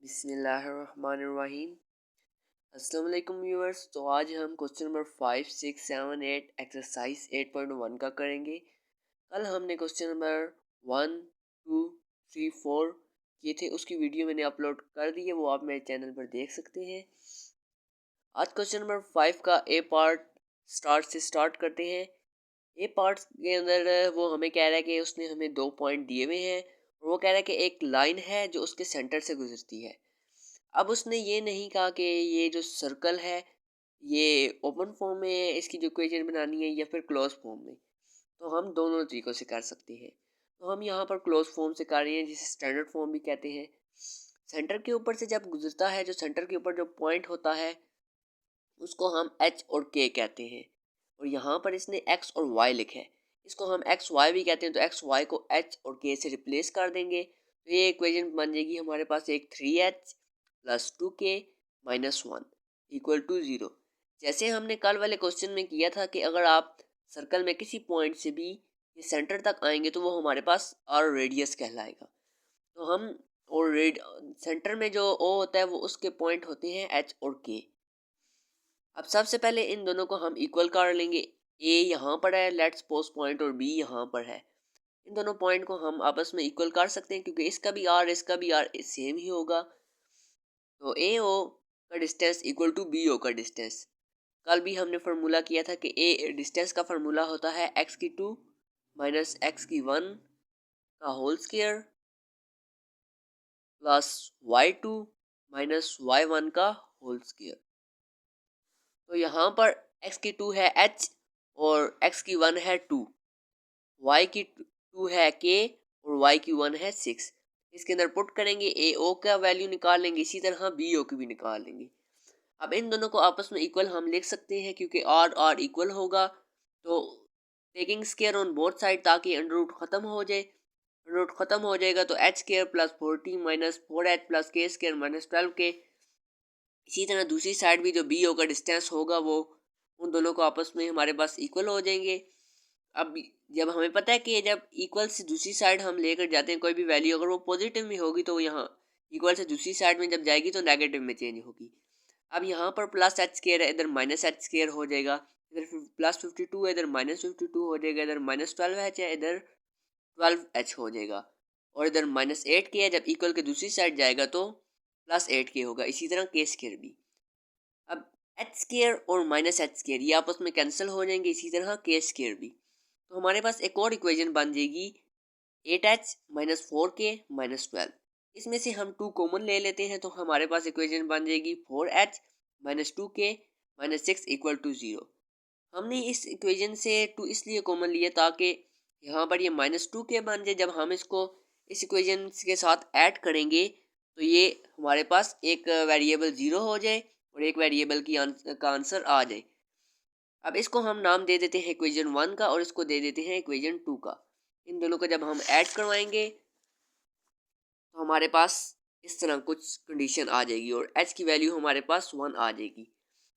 बिस्मिल्लाहिर्रहमानिर्रहीम। अस्सलाम वालेकुम व्यूअर्स। तो आज हम क्वेश्चन नंबर 5, 6, 7, 8 एक्सरसाइज 8.1 का करेंगे। कल हमने क्वेश्चन नंबर 1, 2, 3, 4 किए थे, उसकी वीडियो मैंने अपलोड कर दी है, वो आप मेरे चैनल पर देख सकते हैं। आज क्वेश्चन नंबर 5 का ए पार्ट स्टार्ट करते हैं। ए पार्ट के अंदर वो हमें कह रहा है कि उसने हमें 2 पॉइंट दिए हुए हैं और वो कह रहा है कि एक लाइन है जो उसके सेंटर से गुजरती है। अब उसने ये नहीं कहा कि ये जो सर्कल है ये ओपन फॉर्म में है, इसकी जो इक्वेशन बनानी है, या फिर क्लोज फॉर्म में। तो हम दोनों तरीक़ों से कर सकते हैं। तो हम यहाँ पर क्लोज फॉर्म से कर रहे हैं, जिसे स्टैंडर्ड फॉर्म भी कहते हैं। सेंटर के ऊपर से जब गुजरता है, जो सेंटर के ऊपर जो पॉइंट होता है उसको हम एच और के कहते हैं। और यहाँ पर इसने एक्स और वाई लिखा है, इसको हम एक्स वाई भी कहते हैं। तो एक्स वाई को एच और के से रिप्लेस कर देंगे, तो ये इक्वेशन बन जाएगी हमारे पास एक 3h plus 2k minus 1 equal to 0। जैसे हमने कल वाले क्वेश्चन में किया था कि अगर आप सर्कल में किसी पॉइंट से भी ये सेंटर तक आएंगे तो वो हमारे पास आर रेडियस कहलाएगा। तो हम और सेंटर में जो ओ होता है वो उसके पॉइंट होते हैं एच और के। अब सबसे पहले इन दोनों को हम इक्वल कर लेंगे। ए यहाँ पर है, लेट्स सपोज पॉइंट, और बी यहाँ पर है। इन दोनों पॉइंट को हम आपस में इक्वल कर सकते हैं, क्योंकि इसका भी आर सेम ही होगा। तो ए ओ का distance equal to B O का डिस्टेंस। कल भी हमने फार्मूला किया था कि ए डिस्टेंस का फार्मूला होता है एक्स की 2 माइनस एक्स की 1 का whole square plus y 2 minus y 1 का होल स्क्वायर। तो यहाँ पर x की 2 है h और x की 1 है 2, y की 2 है k और y की 1 है 6। इसके अंदर पुट करेंगे, ए ओ का वैल्यू निकाल लेंगे, इसी तरह बी ओ की भी निकाल लेंगे। अब इन दोनों को आपस में इक्वल हम लिख सकते हैं, क्योंकि आर आर इक्वल होगा। तो taking square on both side, ताकि अंडर रूट खत्म हो जाए। अंडर रूट खत्म हो जाएगा तो H square plus 40 minus 4h plus के स्क्वायर माइनस 12k। इसी तरह दूसरी साइड भी जो बी ओ का डिस्टेंस होगा वो उन दोनों को आपस में हमारे पास इक्वल हो जाएंगे। अब जब हमें पता है कि जब इक्वल से दूसरी साइड हम लेकर जाते हैं कोई भी वैल्यू, अगर वो पॉजिटिव में होगी तो यहाँ इक्वल से दूसरी साइड में जब जाएगी तो नेगेटिव में चेंज होगी। अब यहाँ पर प्लस एच स्क्वायर है, इधर माइनस एच स्क्वायर हो जाएगा। इधर प्लस 52 है, इधर माइनस 52 हो जाएगा। इधर माइनस 12h है, इधर 12h हो जाएगा। और इधर माइनस 8k है, जब इक्वल के दूसरी साइड जाएगा तो प्लस 8k होगा। इसी तरह के स्क्वायर भी। अब एच स्क्वायर और माइनस एच स्क्वायर ये आपस में कैंसिल हो जाएंगे, इसी तरह के स्क्वायर भी। तो हमारे पास एक और इक्वेशन बन जाएगी 8h माइनस 4k माइनस 12। इसमें से हम 2 कॉमन ले लेते हैं, तो हमारे पास इक्वेशन बन जाएगी 4h minus 2k minus 6 equal to 0। हमने इस इक्वेशन से 2 इसलिए कॉमन लिए ताकि यहाँ पर ये माइनस 2k बन जाए। जब हम इसको इस इक्वेशन के साथ ऐड करेंगे तो ये हमारे पास एक वेरिएबल 0 हो जाए और एक वेरिएबल का आंसर आ जाए। अब इसको हम नाम दे देते हैं इक्वेशन 1 का, और इसको दे देते हैं इक्वेशन 2 का। इन दोनों को जब हम ऐड करवाएंगे तो हमारे पास इस तरह कुछ कंडीशन आ जाएगी और h की वैल्यू हमारे पास 1 आ जाएगी।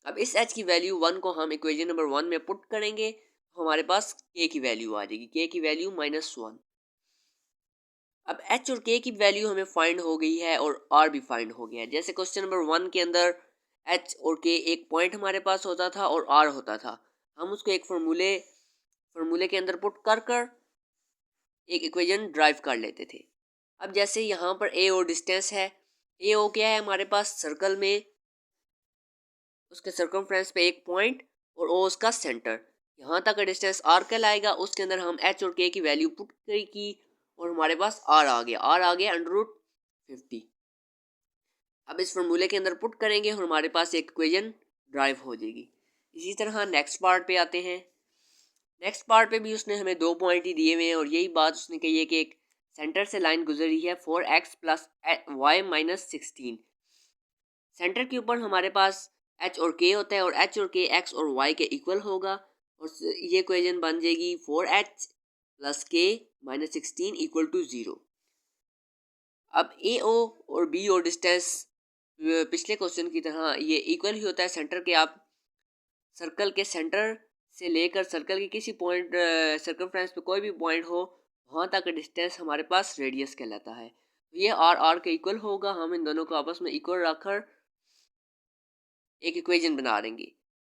अब इस h की वैल्यू 1 को हम इक्वेशन नंबर 1 में पुट करेंगे तो हमारे पास k की वैल्यू आ जाएगी, k की वैल्यू -1। अब h और k की वैल्यू हमें फाइंड हो गई है और r भी फाइंड हो गया है। जैसे क्वेश्चन नंबर 1 के अंदर h और k एक पॉइंट हमारे पास होता था और r होता था, हम उसको एक फार्मूले के अंदर पुट कर कर एक इक्वेशन ड्राइव कर लेते थे। अब जैसे यहाँ पर ए ओ डिस्टेंस है, ए ओ क्या है हमारे पास सर्कल में, उसके सर्कमफ्रेंस पे एक पॉइंट और ओ उसका सेंटर, यहाँ तक का डिस्टेंस आर कहलाएगा। उसके अंदर हम एच और के की वैल्यू पुट की और हमारे पास आर आ गया अंडर रूट 50। अब इस फॉर्मूले के अंदर पुट करेंगे और हमारे पास एक इक्वेशन ड्राइव हो जाएगी। इसी तरह नेक्स्ट पार्ट पे आते हैं। नेक्स्ट पार्ट पे भी उसने हमें 2 पॉइंट ही दिए हुए हैं और यही बात उसने कही है कि एक सेंटर से लाइन गुजरी है 4x plus Y minus 16। Centre के ऊपर हमारे पास h और k होता है और h और k x और y के इक्वल होगा, और ये इक्वेशन बन जाएगी 4h plus k minus 16 equal to 0। अब ए ओ और बी ओ डिस्टेंस पिछले क्वेश्चन की तरह ये इक्वल ही होता है सेंटर के। आप सर्कल के सेंटर से लेकर सर्कल के किसी पॉइंट सर्कमफ्रेंस पे कोई भी पॉइंट हो, वहाँ तक डिस्टेंस हमारे पास रेडियस कहलाता है। तो ये आर आर के इक्वल होगा। हम इन दोनों को आपस में इक्वल रखकर एक इक्वेशन बना देंगे।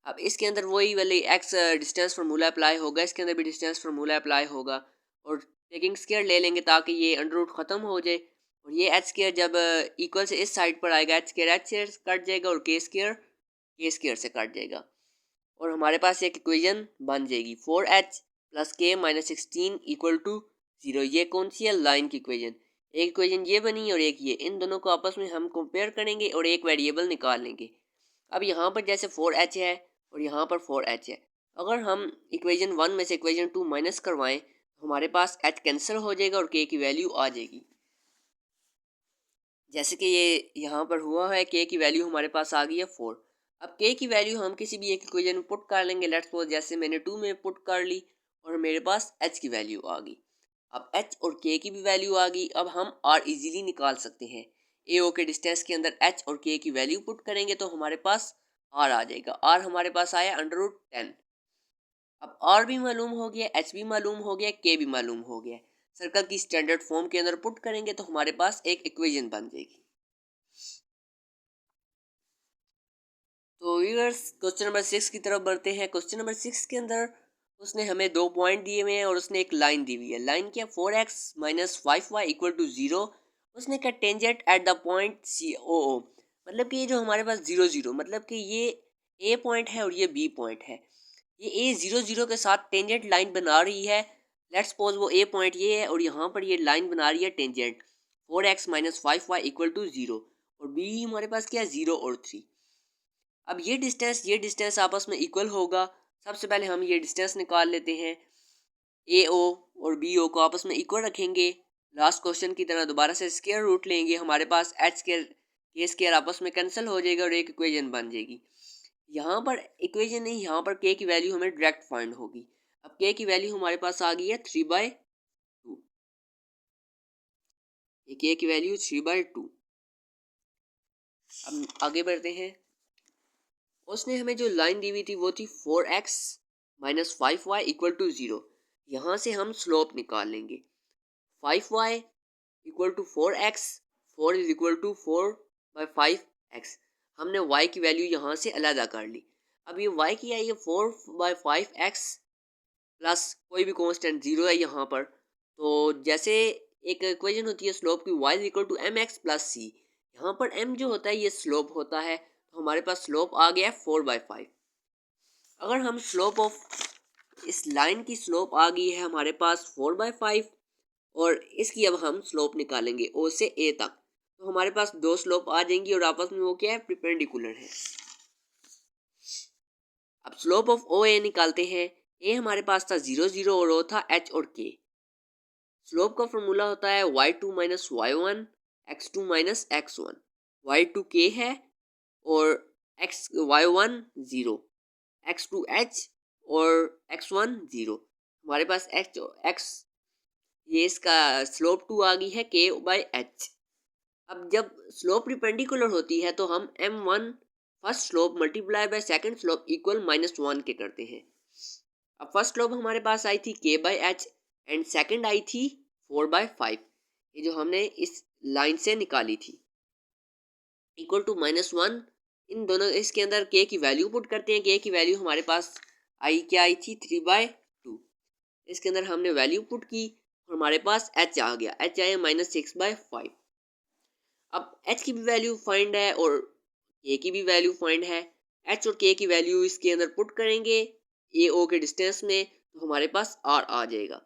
अब इसके अंदर वही वाली एक्स डिस्टेंस फार्मूला अप्लाई होगा, इसके अंदर भी डिस्टेंस फार्मूला अप्लाई होगा और टेकिंग स्क्वायर ले लेंगे ताकि ये अंडर रूट ख़त्म हो जाए। और ये एच स्क्वायर जब इक्वल से इस साइड पर आएगा, एच स्क्वायर से कट जाएगा और के स्क्वायर से कट जाएगा और हमारे पास एक इक्वेशन बन जाएगी 4h प्लस के माइनस 16 इक्वल टू 0। ये कौन सी है? लाइन की इक्वेशन। एक इक्वेशन ये बनी और एक ये, इन दोनों को आपस में हम कंपेयर करेंगे और एक वेरिएबल निकाल लेंगे। अब यहाँ पर जैसे 4h है और यहाँ पर 4h है, अगर हम इक्वेशन 1 में से इक्वेशन 2 माइनस करवाएं तो हमारे पास h कैंसिल हो जाएगा और k की वैल्यू आ जाएगी। जैसे कि ये यहाँ पर हुआ है, k की वैल्यू हमारे पास आ गई है 4। अब k की वैल्यू हम किसी भी एक इक्वेशन में पुट कर लेंगे। लेट्स सपोज जैसे मैंने 2 में पुट कर ली और मेरे पास h की वैल्यू आ गई। अब h और k की भी वैल्यू आ गई। अब हम r इजीली निकाल सकते हैं। ए ओ के डिस्टेंस के अंदर h और k की वैल्यू पुट करेंगे तो हमारे पास r आ जाएगा। r हमारे पास आया √10। अब r भी मालूम हो गया, h भी मालूम हो गया, k भी मालूम हो गया। सर्कल की स्टैंडर्ड फॉर्म के अंदर पुट करेंगे तो हमारे पास एक इक्वेशन बन जाएगी। तो व्यूअर्स क्वेश्चन नंबर 6 की तरफ बढ़ते हैं। क्वेश्चन नंबर 6 के अंदर उसने हमें 2 पॉइंट दिए हुए हैं और उसने एक लाइन दी हुई है। लाइन क्या? 4x minus 5y equal to 0। उसने कहा tangent at the point COO, मतलब कि ये जो हमारे पास 0 0, मतलब कि ये A पॉइंट है और ये B पॉइंट है। ये A 0 0 के साथ टेंजेंट लाइन बना रही है। लेट्स सपोज वो A पॉइंट ये है और यहाँ पर ये लाइन बना रही है tangent 4x minus 5y equal to 0 और B हमारे पास क्या है? 0 और 3। अब ये डिस्टेंस आपस में इक्वल होगा। सबसे पहले हम ये डिस्टेंस निकाल लेते हैं। ए ओ और बी ओ को आपस में इक्वल रखेंगे। लास्ट क्वेश्चन की तरह दोबारा से स्क्वायर रूट लेंगे। हमारे पास एच स्क्वायर के स्क्वायर आपस में कैंसिल हो जाएगा और एक इक्वेशन बन जाएगी। यहाँ पर इक्वेशन नहीं, यहाँ पर के की वैल्यू हमें डायरेक्ट फाइंड होगी। अब के की वैल्यू हमारे पास आ गई है 3/2। ये के की वैल्यू 3/2। अब आगे बढ़ते हैं। उसने हमें जो लाइन दी हुई थी वो थी 4x minus 5y equal to 0। यहाँ से हम स्लोप निकाल लेंगे। 5y equal to 4x, 4 is equal to 4/5x। हमने y की वैल्यू यहाँ से अलग कर ली। अब ये y की आई है 4/5x प्लस कोई भी कांस्टेंट 0 है यहाँ पर। तो जैसे एक इक्वेशन होती है स्लोप की, y is equal to mx plus c। यहाँ पर m जो होता है ये स्लोप होता है, तो हमारे पास स्लोप आ गया है 4/5। अगर हम स्लोप ऑफ इस लाइन की स्लोप आ गई है हमारे पास 4/5 और इसकी अब हम स्लोप निकालेंगे o से a तक, तो हमारे पास दो स्लोप आ जाएंगी और आपस में वो क्या है? परपेंडिकुलर है। अब स्लोप ऑफ ओ ए निकालते हैं। a हमारे पास था 0 0 और o था h और k। स्लोप का फॉर्मूला होता है y2 minus y1 x2 minus x1। y2 k है और y1 0, x2 h और x1 0। हमारे पास x ये इसका स्लोप 2 आ गई है k/h। अब जब स्लोप परपेंडिकुलर होती है तो हम m1 first slope multiply by second slope equal -1 के करते हैं। अब फर्स्ट स्लोप हमारे पास आई थी k/h एंड सेकंड आई थी 4/5, ये जो हमने इस लाइन से निकाली थी, इक्वल टू -1। इन दोनों इसके अंदर k की वैल्यू पुट करते हैं। k की वैल्यू हमारे पास क्या आई थी? 3/2। इसके अंदर हमने वैल्यू पुट की और हमारे पास h आ गया। h आया -6/5। अब h की भी वैल्यू फाइंड है और k की भी वैल्यू फाइंड है। h और k की वैल्यू इसके अंदर पुट करेंगे ए ओ के डिस्टेंस में, तो हमारे पास r आ जाएगा।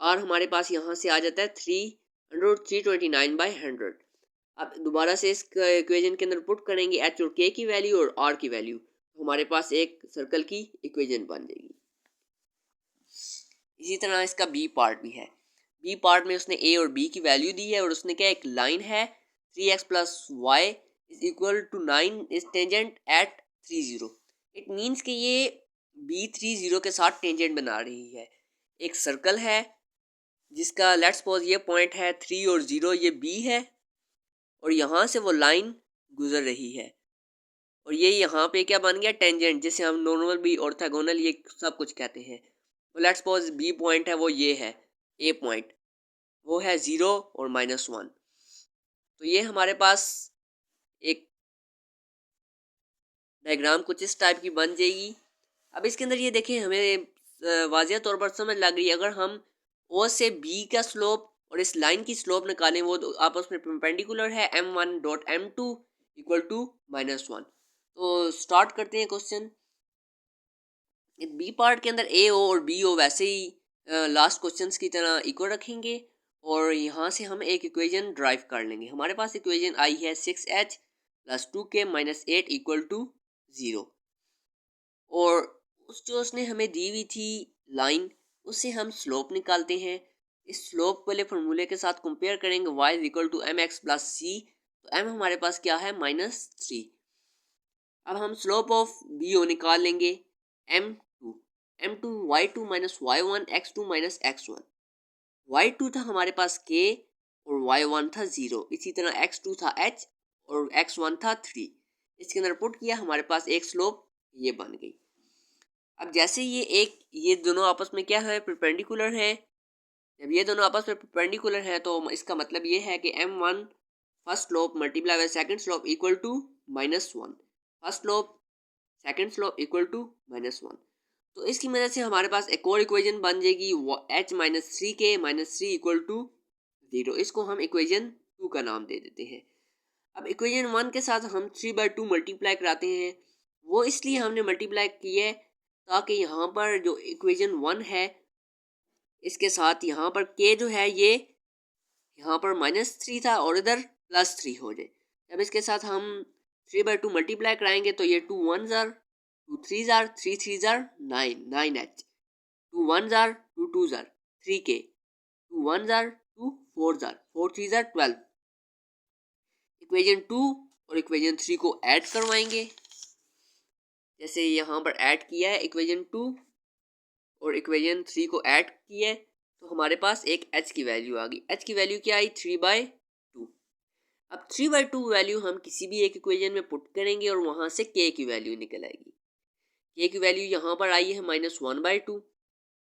r हमारे पास यहाँ से आ जाता है 329/100। अब दोबारा से इस इक्वेशन के अंदर पुट करेंगे h और k की वैल्यू और r की वैल्यू, तो हमारे पास एक सर्कल की इक्वेशन बन जाएगी। इसी तरह इसका बी पार्ट भी है। बी पार्ट में उसने a और b की वैल्यू दी है और उसने क्या, एक लाइन है 3x plus y is equal to 9 is tangent at 30। It means कि ये b30 के साथ टेंजेंट बना रही है। एक सर्कल है जिसका लेट्स सपोज ये पॉइंट है 3 और 0, ये b है और यहाँ से वो लाइन गुजर रही है और ये यहाँ पे क्या बन गया? टेंजेंट, जिसे हम नॉर्मल भी ऑर्थोगोनल ये सब कुछ कहते हैं। तो लेट्स सपोज बी पॉइंट है वो ये है, ए पॉइंट वो है 0 और -1। तो ये हमारे पास एक डायग्राम कुछ इस टाइप की बन जाएगी। अब इसके अंदर ये देखें, हमें वाज़िया तौर पर समझ लग रही है, अगर हम ओ से बी का स्लोप और इस लाइन की स्लोप निकालें, वो तो आपस में परपेंडिकुलर है, m1 dot m2 equal to -1। तो स्टार्ट करते हैं क्वेश्चन। बी पार्ट के अंदर ए ओ और बी ओ वैसे ही लास्ट क्वेश्चंस की तरह इक्वल रखेंगे और यहाँ से हम एक इक्वेशन ड्राइव कर लेंगे। हमारे पास इक्वेशन आई है 6h plus 2k minus 8 equal to 0। और उस जो उसने हमें दी हुई थी लाइन, उससे हम स्लोप निकालते हैं। इस स्लोप वाले फॉर्मूले के साथ कंपेयर करेंगे y equal to m x plus c. तो m हमारे पास क्या है -3। अब हम स्लोप ऑफ बी ओ निकाल लेंगे m2 y2 minus y1 x2 minus x1। y2 था हमारे पास k और y1 था 0। इसी तरह x2 था h और x1 था 3। इसके अंदर पुट किया, हमारे पास एक स्लोप ये बन गई। अब जैसे ये दोनों आपस में क्या है, परपेंडिकुलर है। जब ये दोनों आपस में परपेंडिकुलर है तो इसका मतलब ये है कि m1 first slope multiply by second slope equal to -1। First slope second slope equal to -1। तो इसकी मदद से हमारे पास एक और इक्वेशन बन जाएगी h minus 3k minus 3 equal to 0। इसको हम इक्वेशन 2 का नाम दे देते हैं। अब इक्वेशन 1 के साथ हम 3/2 मल्टीप्लाई कराते हैं। वो इसलिए हमने मल्टीप्लाई की है ताकि यहाँ पर जो इक्वेशन 1 है इसके साथ यहाँ पर k जो है ये यहाँ पर -3 था और इधर +3 हो जाए। जब इसके साथ हम 3/2 मल्टीप्लाई कराएंगे तो ये 2 1 jar 2 3 jar 3 3 jar 9h 2 1 jar 2 2 jar 3k 2 1 jar 2 4 jar 4 3 jar 12। Equation 2 और इक्वेशन 3 को ऐड करवाएंगे। जैसे यहाँ पर ऐड किया है इक्वेशन 2 और इक्वेशन 3 को ऐड किया है तो हमारे पास एक h की वैल्यू आ गई। h की वैल्यू क्या आई 3/2। अब 3/2 वैल्यू हम किसी भी एक इक्वेशन में पुट करेंगे और वहाँ से k की वैल्यू निकल आएगी। k की वैल्यू यहाँ पर आई है -1/2।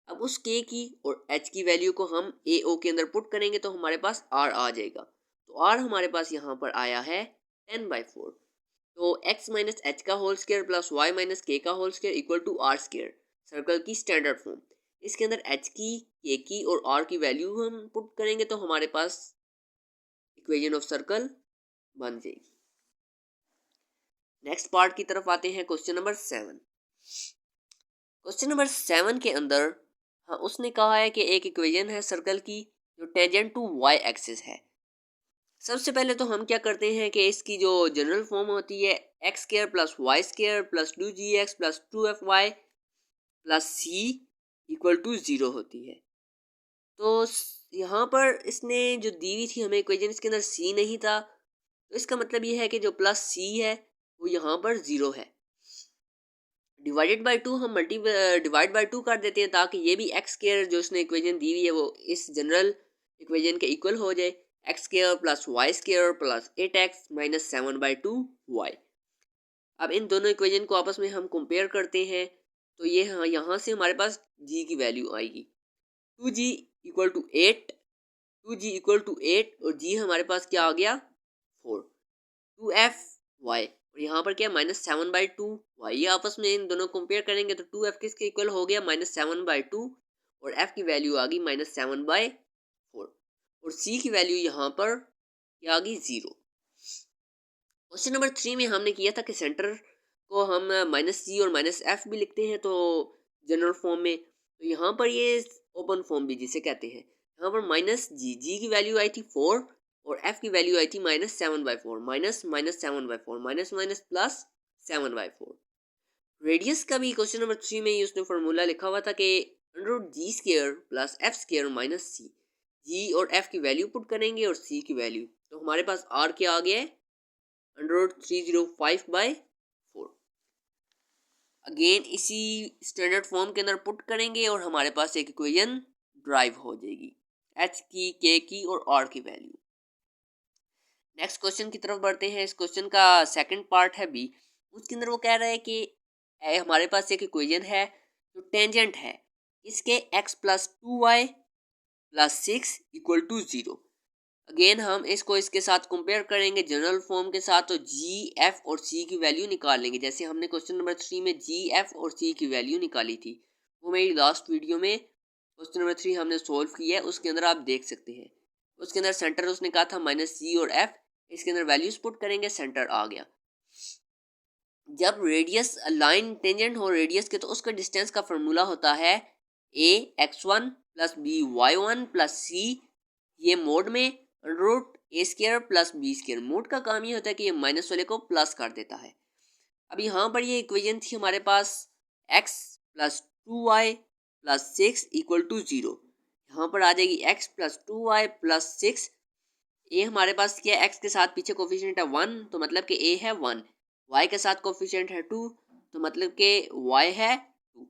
अब उस k की और h की वैल्यू को हम a o के अंदर पुट करेंगे तो हमारे पास r आ जाएगा। तो r हमारे पास यहाँ पर आया है 10/4। तो x माइनस एच का whole square plus y minus k का whole square equal to r square, circle की स्टैंडर्ड फॉर्म। इसके अंदर h की, k की और r की वैल्यू हम पुट करेंगे तो हमारे पास इक्वेशन ऑफ सर्कल बन जाएगी। नेक्स्ट पार्ट की तरफ आते हैं, क्वेश्चन नंबर 7। क्वेश्चन नंबर 7 के अंदर हाँ उसने कहा है कि एक इक्वेशन है सर्कल की जो टेंजेंट टू y एक्सिस है। सबसे पहले तो हम क्या करते हैं कि इसकी जो जनरल फॉर्म होती है x square plus y square plus 2gx प्लस 2fy plus c equal to 0 होती है। तो यहाँ पर इसने जो दी हुई थी हमें इक्वेशन, इसके अंदर सी नहीं था, तो इसका मतलब ये है कि जो प्लस सी है वो यहाँ पर 0 है। डिवाइडेड बाय 2 हम डिवाइड बाय 2 कर देते हैं ताकि ये भी एक्स स्क्वायर जो इसने इक्वेशन दी हुई है वो इस जनरल इक्वेशन के इक्वल हो जाए। X square plus y square plus 8x minus 7/2y। अब इन दोनों इक्वेशन को आपस में हम कंपेयर करते हैं तो ये यहाँ से हमारे पास g की वैल्यू आएगी 2g equal to 8, 2g equal to 8 और g हमारे पास क्या आ गया 4, 2fy और यहाँ पर क्या -7/2y। ये आपस में इन दोनों कंपेयर करेंगे तो 2f किसके इक्वल हो गया -7/2 और f की वैल्यू आ गई -7/4 और c की वैल्यू यहाँ पर क्या आ गई 0। क्वेश्चन नंबर 3 में हमने किया था कि सेंटर को हम -c और -f भी लिखते हैं तो जनरल फॉर्म में, तो यहाँ पर ये ओपन फॉर्म भी जिसे कहते हैं। यहाँ पर -g की वैल्यू आई थी 4 और f की वैल्यू आई थी -7/4। -7/4 माइनस माइनस प्लस 7/4। रेडियस का भी क्वेश्चन नंबर 3 में ही उसने फॉर्मूला लिखा हुआ था कि √g² plus f² minus c। g और f की वैल्यू पुट करेंगे और c की वैल्यू, तो हमारे पास r क्या आ गया है √305/4। अगेन इसी स्टैंडर्ड फॉर्म के अंदर पुट करेंगे और हमारे पास एक इक्वेशन ड्राइव हो जाएगी h की, k की और r की वैल्यू। नेक्स्ट क्वेश्चन की तरफ बढ़ते हैं। इस क्वेश्चन का सेकंड पार्ट है बी। उसके अंदर वो कह रहा है कि हमारे पास एक इक्वेशन है जो टेंजेंट है इसके x plus 2y plus 6 equal to 0। Again हम इसको इसके साथ कंपेयर करेंगे जनरल फॉर्म के साथ, तो जी, एफ और सी की वैल्यू निकाल लेंगे। जैसे हमने क्वेश्चन नंबर 3 में जी, एफ और सी की वैल्यू निकाली थी, वो मेरी लास्ट वीडियो में क्वेश्चन नंबर 3 हमने सोल्व किया है, उसके अंदर आप देख सकते हैं। उसके अंदर सेंटर उसने कहा था माइनस जी और एफ, इसके अंदर वैल्यूज पुट करेंगे, सेंटर आ गया। जब रेडियस लाइन टेंजेंट हो रेडियस के, तो उसका डिस्टेंस का फॉर्मूला होता है a x1 plus b y1 plus c, ये मोड में root a square plus b square. Mod का काम ये होता है कि ये माइनस वाले को प्लस कर देता है। अब यहाँ पर ये इक्वेशन थी हमारे पास x plus 2y plus 6 equal to 0। यहाँ पर आ जाएगी x प्लस 2y प्लस 6। ए हमारे पास क्या है, x के साथ पीछे कोफिशिएंट है 1, तो मतलब कि a है 1। y के साथ कोफिशिएंट है 2, तो मतलब कि y है 2।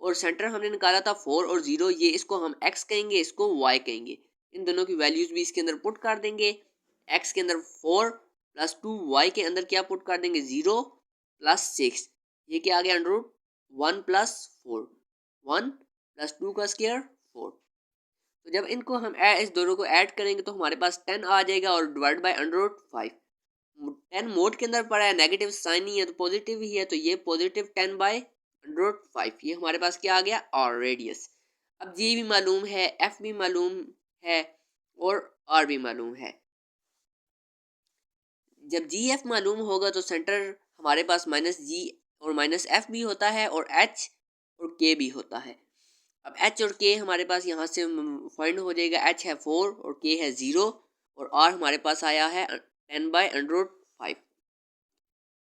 और सेंटर हमने निकाला था 4 और 0, ये इसको हम x कहेंगे, इसको y कहेंगे। इन दोनों की वैल्यूज भी इसके अंदर पुट कर देंगे। x के अंदर 4 प्लस 2, y के अंदर क्या पुट कर देंगे 0 प्लस 6, ये क्या आ गया अंडर रूट 1 प्लस 4, 1 प्लस 2 का स्क्वायर 4। तो जब इनको हम इस दोनों को ऐड करेंगे तो हमारे पास 10 आ जाएगा और divide by under root 5। 10 mod के अंदर पड़ा है, नेगेटिव साइन नहीं है तो पॉजिटिव ही है, तो ये पॉजिटिव 10 बाय अंडर रूट 5। ये हमारे पास क्या आ गया, और रेडियस। अब जी भी मालूम है, एफ भी मालूम है और आर भी मालूम है। जब जी एफ मालूम होगा तो सेंटर हमारे पास माइनस जी और माइनस एफ भी होता है और एच और के भी होता है। अब एच और के हमारे पास यहाँ से फाइंड हो जाएगा। एच है 4 और के है 0 और आर हमारे पास आया है 10 बाई अंडर रूट 5।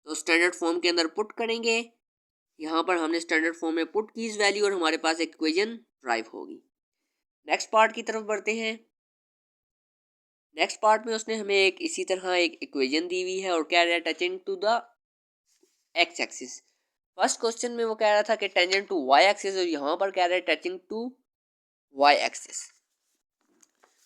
तो स्टैंडर्ड फॉर्म के अंदर पुट करेंगे, यहाँ पर हमने स्टैंडर्ड फॉर्म में पुट की इस वैल्यू और हमारे पास एक इक्वेशन ड्राइव होगी। नेक्स्ट पार्ट की तरफ बढ़ते हैं। नेक्स्ट पार्ट में उसने हमें एक इसी तरह एक इक्वेशन दी हुई है और कह रहा है touching to the x axis. First question में वो कह रहा था कि टेंजेंट टू वाई एक्सिस, और यहाँ पर कह रहा है टचिंग टू वाई एक्सिस।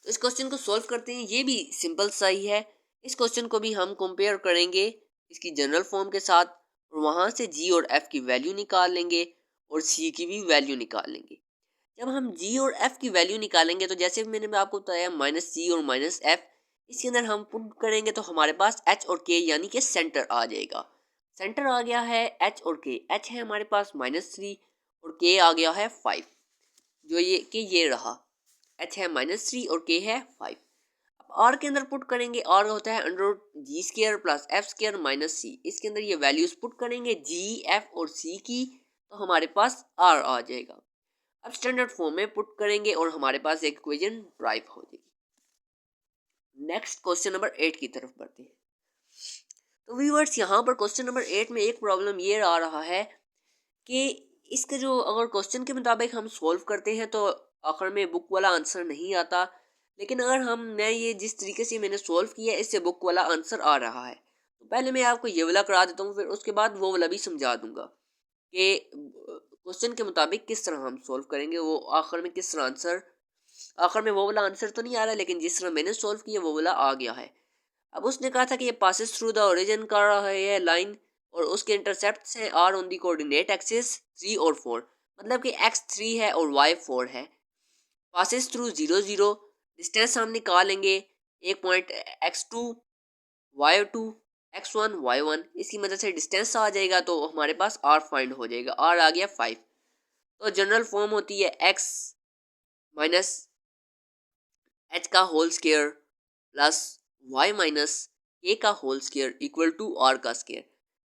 तो इस क्वेश्चन को सॉल्व करते हैं, ये भी सिंपल सा ही है। इस क्वेश्चन को भी हम कंपेयर करेंगे इसकी जनरल फॉर्म के साथ और वहाँ से जी और एफ की वैल्यू निकाल लेंगे और सी की भी वैल्यू निकाल लेंगे। जब हम जी और एफ की वैल्यू निकालेंगे तो जैसे मैंने आपको बताया माइनस जी और माइनस एफ, इसके अंदर हम पुट करेंगे तो हमारे पास एच और के यानी कि सेंटर आ जाएगा। सेंटर आ गया है एच और के। एच है हमारे पास -3 और के आ गया है 5, जो ये रहा। एच है -3 और के है 5। अब आर के अंदर पुट करेंगे, आर होता है under root g square plus f square minus c. इसके अंदर ये वैल्यूज पुट करेंगे जी, एफ और सी की, तो हमारे पास आर आ जाएगा। अब स्टैंडर्ड फॉर्म में पुट करेंगे और हमारे पास एक इक्वेशन ड्राइव हो जाएगी। नेक्स्ट क्वेश्चन नंबर 8 की तरफ बढ़ते हैं। तो व्यूअर्स यहाँ पर क्वेश्चन नंबर 8 में एक प्रॉब्लम ये आ रहा है कि इसके जो अगर क्वेश्चन के मुताबिक हम सॉल्व करते हैं तो आखिर में बुक वाला आंसर नहीं आता, लेकिन अगर मैं ये जिस तरीके से मैंने सॉल्व किया है इससे बुक वाला आंसर आ रहा है। तो पहले मैं आपको ये वाला करा देता हूँ, फिर उसके बाद वो वाला भी समझा दूंगा कि क्वेश्चन के मुताबिक किस तरह हम सॉल्व करेंगे, वो आखिर में किस तरह आंसर, आखिर में वो वाला आंसर तो नहीं आ रहा लेकिन जिस तरह मैंने सॉल्व किया वो वाला आ गया है। अब उसने कहा था कि ये पासिस थ्रू द ओरिजिन कर रहा है ये लाइन और उसके इंटरसेप्ट्स हैं are on the coordinate axis 3 और 4, मतलब कि x 3 है और y 4 है। पासिस थ्रू 0 0, डिस्टेंस हम निकालेंगे एक point x2 y2 x1 y1, इसकी मदद से डिस्टेंस आ जाएगा तो हमारे पास r फाइंड हो जाएगा। r आ गया 5। तो जनरल फॉर्म होती है x माइनस h का whole square plus y minus k का whole square equal to r का स्क्वायर।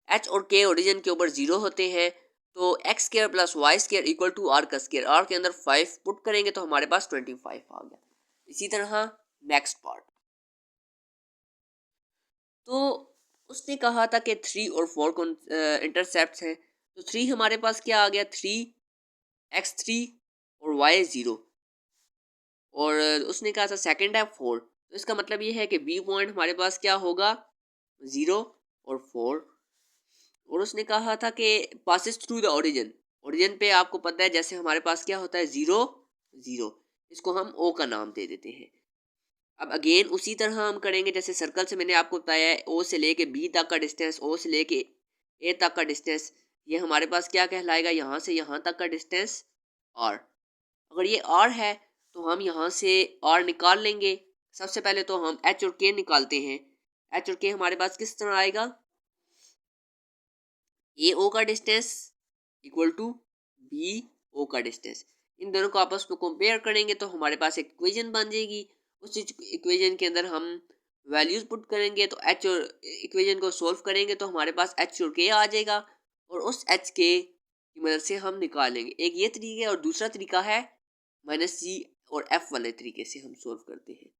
h और k ओरिजिन के ऊपर 0 होते हैं, तो x square plus y square equal to r का स्क्वायर। r के अंदर 5 पुट करेंगे तो हमारे पास 25 आ गया। इसी तरह नेक्स्ट पार्ट, तो उसने कहा था कि 3 और 4 को इंटरसेप्ट हैं, तो 3 हमारे पास क्या आ गया 3 x3 और y 0, और उसने कहा था सेकंड है 4, तो इसका मतलब ये है कि बी पॉइंट हमारे पास क्या होगा 0 और 4। और उसने कहा था कि passes through the origin, origin पे आपको पता है जैसे हमारे पास क्या होता है 0 0, इसको हम ओ का नाम दे देते हैं। अब अगेन उसी तरह हम करेंगे जैसे सर्कल से मैंने आपको बताया है, ओ से लेके बी तक का डिस्टेंस, ओ से लेके ए तक का डिस्टेंस, ये हमारे पास क्या कहलाएगा, यहाँ से यहाँ तक का डिस्टेंस आर। अगर ये आर है तो हम यहाँ से आर निकाल लेंगे, सबसे पहले तो हम एच और के निकालते हैं। एच और के हमारे पास किस तरह आएगा, ए ओ का distance equal to B O का डिस्टेंस। इन दोनों को आपस में कंपेयर करेंगे तो हमारे पास एक इक्वेशन बन जाएगी। उस इक्वेशन के अंदर हम वैल्यूज पुट करेंगे तो एच और इक्वेशन को सोल्व करेंगे तो हमारे पास एच और के आ जाएगा और उस एच के की मदद से हम निकालेंगे। एक ये तरीका है और दूसरा तरीका है माइनस सी और एफ वाले तरीके से हम सोल्व करते हैं।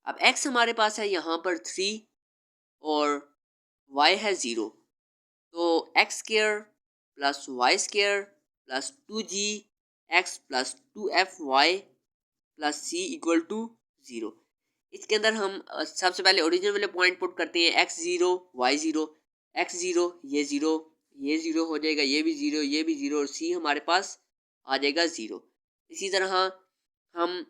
अब एक्स हमारे पास है यहाँ पर 3 और वाई है 0, तो x square plus y square plus 2g x plus 2f y plus c equal to 0। इसके अंदर हम सबसे पहले ओरिजिनल वाले पॉइंट पुट करते हैं, एक्स 0 वाई 0, एक्स 0 ये 0 ये 0 हो जाएगा, ये भी 0 ये भी 0 और सी हमारे पास आ जाएगा 0। इसी तरह हम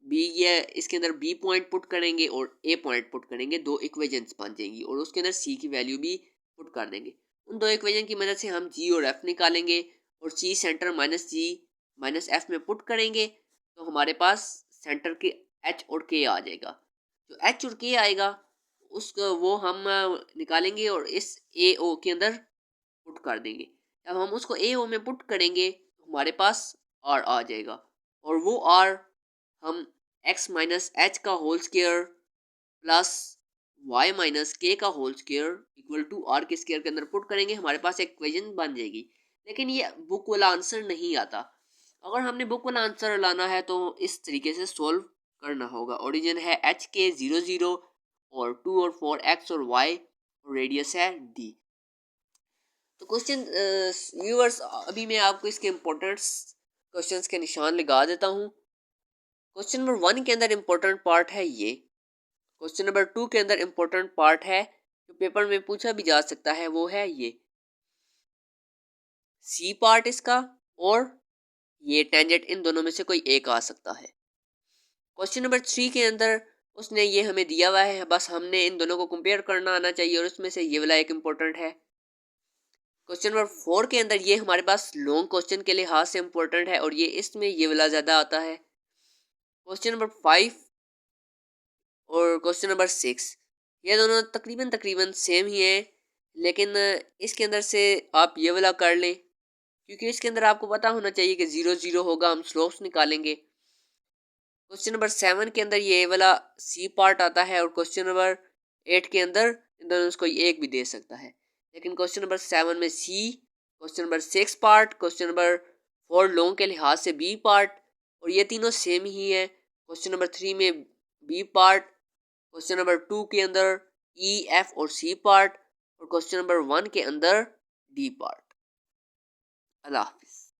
बी ये इसके अंदर बी पॉइंट पुट करेंगे और ए पॉइंट पुट करेंगे, दो इक्वेशंस बन जाएंगी और उसके अंदर सी की वैल्यू भी पुट कर देंगे। उन दो इक्वेशन की मदद से हम जी और एफ निकालेंगे और सी सेंटर माइनस जी माइनस एफ में पुट करेंगे तो हमारे पास सेंटर के एच और के आ जाएगा। जो एच और के आएगा उसको वो हम निकालेंगे और इस ए ओ के अंदर पुट कर देंगे। जब हम उसको ए ओ में पुट करेंगे तो हमारे पास आर आ जाएगा और वो आर हम x माइनस एच का whole square plus y minus k का whole square equal to r के स्क्वायर के अंदर पुट करेंगे, हमारे पास एक इक्वेशन बन जाएगी। लेकिन ये बुक वाला आंसर नहीं आता। अगर हमने बुक वाला आंसर लाना है तो इस तरीके से सोल्व करना होगा। ओरिजिन है एच के 0 0 और 2 और 4 एक्स और वाई और रेडियस है डी। तो क्वेश्चन व्यूअर्स अभी मैं आपको इसके इम्पोर्टेंट्स क्वेश्चंस के निशान लगा देता हूँ। क्वेश्चन नंबर 1 के अंदर इम्पोर्टेंट पार्ट है ये। क्वेश्चन नंबर 2 के अंदर इम्पोर्टेंट पार्ट है जो पेपर में पूछा भी जा सकता है, वो है ये सी पार्ट इसका और ये टेंजेंट, इन दोनों में से कोई एक आ सकता है। क्वेश्चन नंबर 3 के अंदर उसने ये हमें दिया हुआ है, बस हमने इन दोनों को कंपेयर करना आना चाहिए और उसमें से ये वाला एक इम्पोर्टेंट है। क्वेश्चन नंबर 4 के अंदर ये हमारे पास लॉन्ग क्वेश्चन के लिहाज से इम्पोर्टेंट है और ये इसमें ये वाला ज़्यादा आता है। क्वेश्चन नंबर 5 और क्वेश्चन नंबर 6 ये दोनों तकरीबन तकरीबन सेम ही है, लेकिन इसके अंदर से आप ये वाला कर लें क्योंकि इसके अंदर आपको पता होना चाहिए कि 0 0 होगा, हम स्लोप्स निकालेंगे। क्वेश्चन नंबर 7 के अंदर ये वाला सी पार्ट आता है और क्वेश्चन नंबर 8 के अंदर इन दोनों को एक भी दे सकता है, लेकिन क्वेश्चन नंबर 7 में c, question number 6 part, question number 4 long के लिहाज से बी पार्ट और ये तीनों सेम ही है। क्वेश्चन नंबर 3 में बी पार्ट, क्वेश्चन नंबर 2 के अंदर ई एफ और सी पार्ट और क्वेश्चन नंबर 1 के अंदर डी पार्ट। अल्लाह हाफिज़।